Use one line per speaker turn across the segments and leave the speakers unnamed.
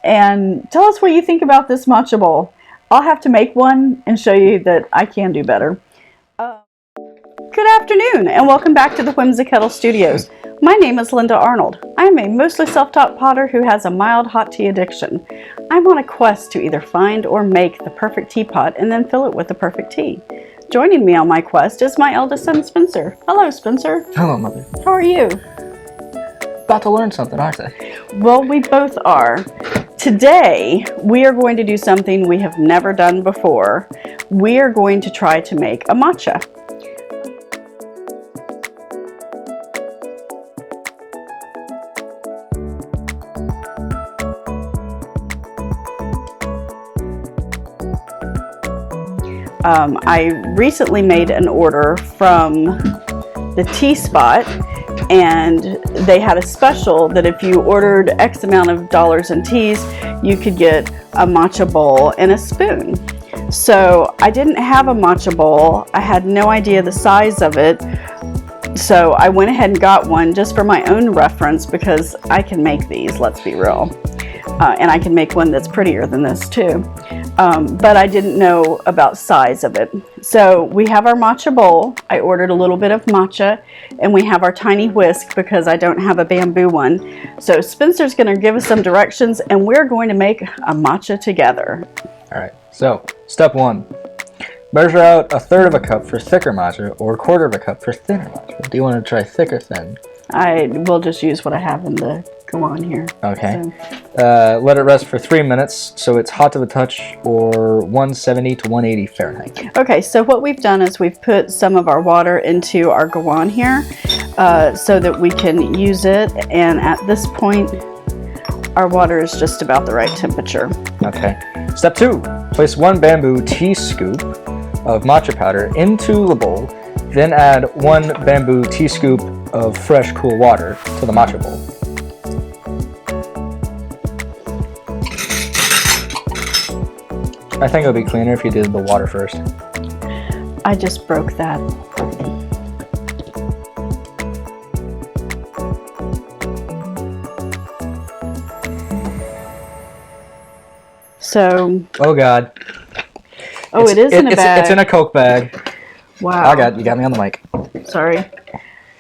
And tell us what you think about this matcha bowl. I'll have to make one and show you that I can do better. Good afternoon and welcome back to the Whimsikettle Studios. My name is Linda Arnold. I am a mostly self-taught potter who has a mild hot tea addiction. I'm on a quest to either find or make the perfect teapot and then fill it with the perfect tea. Joining me on my quest is my eldest son, Spencer. Hello, Spencer.
Hello, Mother.
How are you?
About to learn something, aren't I?
Well, we both are. Today, we are going to do something we have never done before. We are going to try to make a matcha. I recently made an order from the Tea Spot, and they had a special that if you ordered X amount of dollars in teas, you could get a matcha bowl and a spoon. So I didn't have a matcha bowl. I had no idea the size of it. So I went ahead and got one just for my own reference because I can make these, let's be real. And I can make one that's prettier than this too. But I didn't know about size of it. So we have our matcha bowl. I ordered a little bit of matcha, and we have our tiny whisk because I don't have a bamboo one. So Spencer's going to give us some directions, and we're going to make a matcha together.
All right, so step 1. Measure out 1/3 of a cup for thicker matcha or 1/4 of a cup for thinner matcha. Do you want to try thick or thin?
I will just use what I have in the go on here.
Okay. Let it rest for 3 minutes so it's hot to the touch, or 170 to 180 Fahrenheit.
Okay, so what we've done is we've put some of our water into our go on here so that we can use it, and at this point our water is just about the right temperature.
Okay. Step 2. Place 1 bamboo tea scoop of matcha powder into the bowl, then add 1 bamboo tea scoop of fresh cool water to the matcha bowl. I think it would be cleaner if you did the water first.
I just broke that. So.
Oh God.
Oh, it is in a bag.
It's in a Coke bag.
Wow.
You got me on the mic.
Sorry.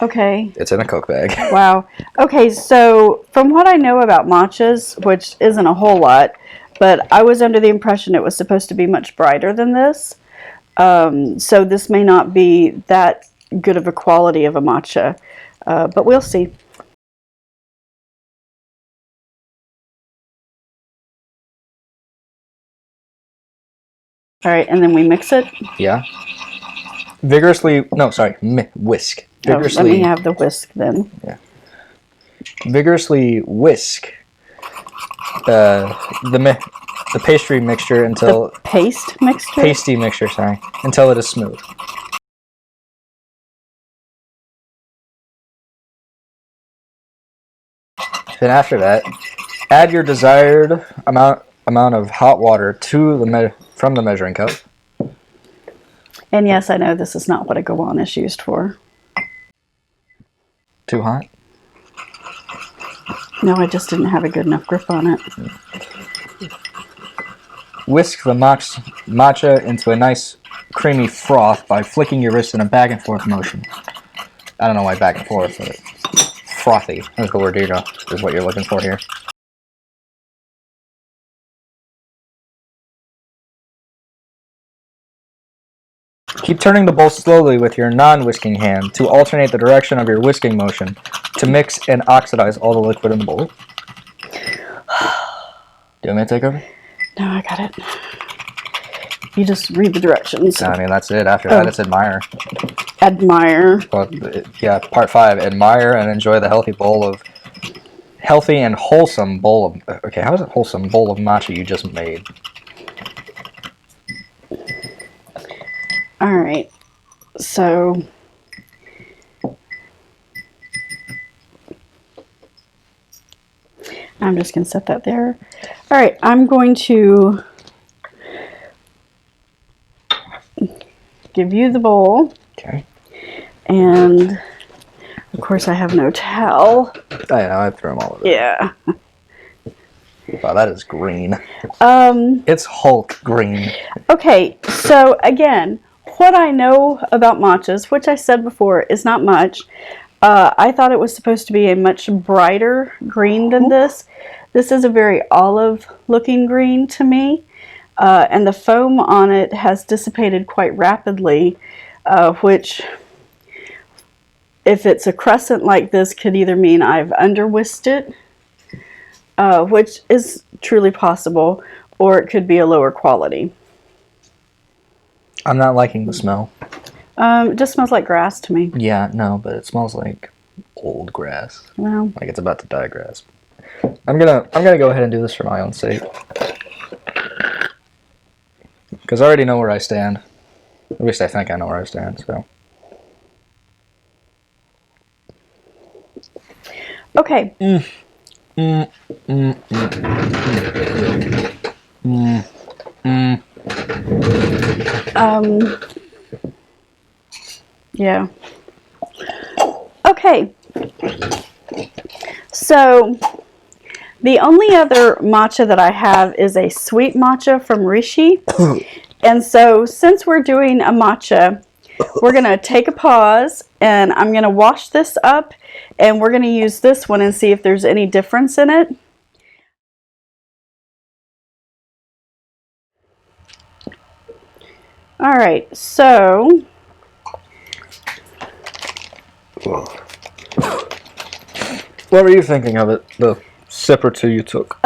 Okay.
It's in a Coke bag.
Wow. Okay, so from what I know about matchas, which isn't a whole lot, but I was under the impression it was supposed to be much brighter than this. So this may not be that good of a quality of a matcha, but we'll see. All right, and then we mix it.
Yeah. Vigorously, no, sorry, whisk. Vigorously,
let me have the whisk then.
Yeah. Vigorously whisk the pastry mixture until
the pasty mixture,
sorry, until it is smooth. Then after that, add your desired amount of hot water to from the measuring cup.
And yes, I know this is not what a go on is used for.
Too hot?
No, I just didn't have a good enough grip on it.
Whisk the matcha into a nice creamy froth by flicking your wrist in a back and forth motion. I don't know why back and forth, but frothy is the word is what you're looking for here. Keep turning the bowl slowly with your non-whisking hand to alternate the direction of your whisking motion to mix and oxidize all the liquid in the bowl. Do you want me to take over?
No, I got it. You just read the directions.
I mean, that's it. After that, it's admire.
Admire.
Well, yeah, part 5. Admire and enjoy the healthy and wholesome bowl of... Okay, how is it wholesome bowl of matcha you just made?
All right, so I'm just going to set that there. All right, I'm going to give you the bowl.
Okay.
And of course I have no towel.
I know, I threw them all over.
Yeah.
Wow, that is green.
Um,
It's Hulk green.
okay, so again, what I know about matchas, which I said before is not much, I thought it was supposed to be a much brighter green than this. This is a very olive looking green to me, and the foam on it has dissipated quite rapidly, which, if it's a crescent like this, could either mean I've under-whisked it, which is truly possible, or it could be a lower quality.
I'm not liking the smell.
It just smells like grass to me.
Yeah, no, but it smells like old grass.
Well,
Like it's about to die grass. I'm gonna go ahead and do this for my own sake. Because I already know where I stand. At least I think I know where I stand, so.
okay. Yeah. Okay. So, the only other matcha that I have is a sweet matcha from Rishi. And so, since we're doing a matcha, we're going to take a pause and I'm going to wash this up and we're going to use this one and see if there's any difference in it. All right, so
What were you thinking of it? The sip or two you took?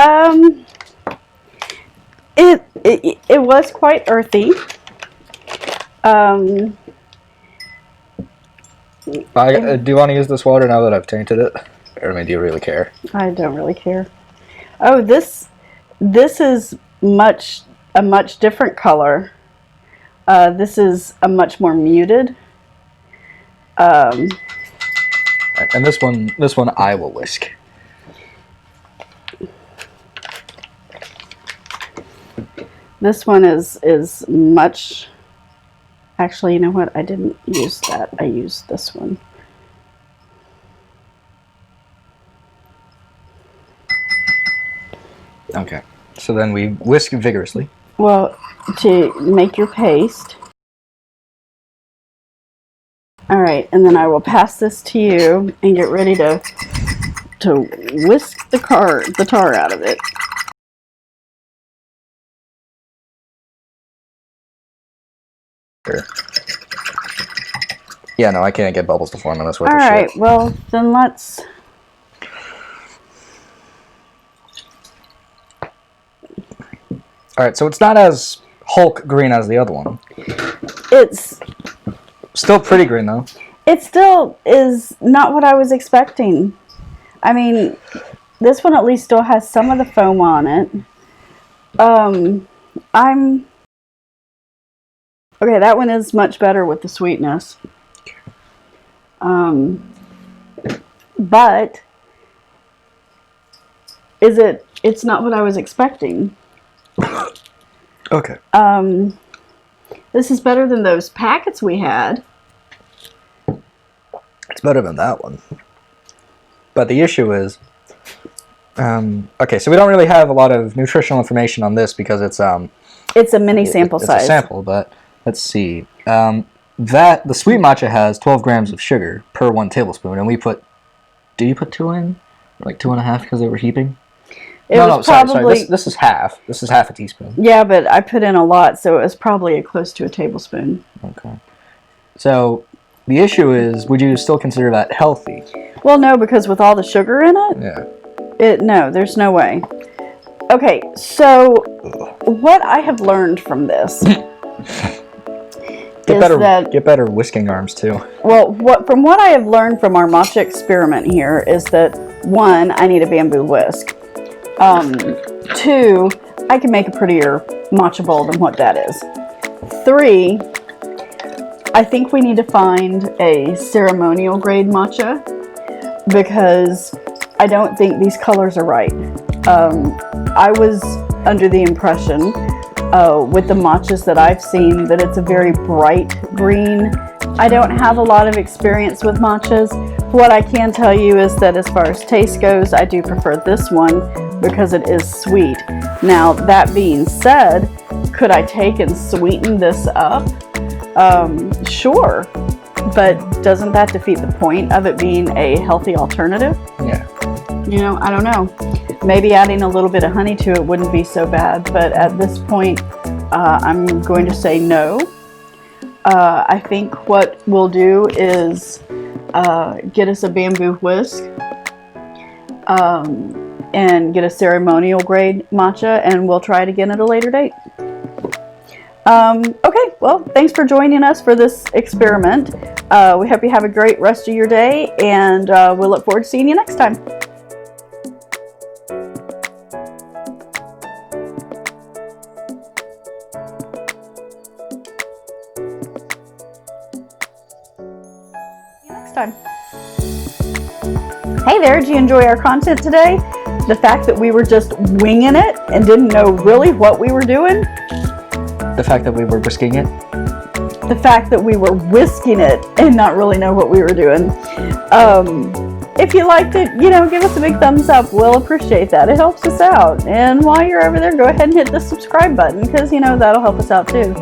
it was quite earthy.
Do you want to use this water now that I've tainted it? Or I mean, do you really care?
I don't really care. Oh, this is a much different color. This is a much more muted.
And this one I will whisk.
This one is much. Actually, you know what? I didn't use that. I used this one.
Okay. So then we whisk vigorously.
Well, to make your paste. All right, and then I will pass this to you and get ready to whisk the tar out of it.
Sure. Yeah, no, I can't get bubbles to form on this.
All right, well then let's.
All right, so it's not as Hulk green as the other one.
It's
still pretty green though.
It still is not what I was expecting. I mean, this one at least still has some of the foam on it. Okay, that one is much better with the sweetness. But it's not what I was expecting.
Okay.
This is better than those packets we had.
It's better than that one. But the issue is, okay, so we don't really have a lot of nutritional information on this because it's a
mini sample size.
It's a sample, but let's see. The sweet matcha has 12 grams of sugar per 1 tablespoon, and we put. Do you put 2 in? Like 2.5 because they were heaping? Sorry. This is half. This is half a teaspoon.
Yeah, but I put in a lot, so it was probably close to a tablespoon.
Okay. So the issue is, would you still consider that healthy?
Well, no, because with all the sugar in it,
yeah.
No, there's no way. Okay, so what I have learned from this
get better whisking arms too.
Well, from what I have learned from our matcha experiment here is that 1, I need a bamboo whisk. 2, I can make a prettier matcha bowl than what that is. 3, I think we need to find a ceremonial grade matcha because I don't think these colors are right. I was under the impression with the matchas that I've seen that it's a very bright green. I don't have a lot of experience with matchas, What I can tell you is that as far as taste goes, I do prefer this one because it is sweet. Now, that being said, could I take and sweeten this up? Sure, but doesn't that defeat the point of it being a healthy alternative?
Yeah.
You know, I don't know. Maybe adding a little bit of honey to it wouldn't be so bad, but at this point, I'm going to say no. I think what we'll do is get us a bamboo whisk and get a ceremonial grade matcha, and we'll try it again at a later date. Okay, well, thanks for joining us for this experiment. We hope you have a great rest of your day, and we'll look forward to seeing you next time. Time. Hey there, did you enjoy our content today? The fact that we were just winging it and didn't know really what we were doing?
The fact that we were whisking it?
The fact that we were whisking it and not really know what we were doing. If you liked it, you know, give us a big thumbs up. We'll appreciate that. It helps us out. And while you're over there, go ahead and hit the subscribe button because, you know, that'll help us out too.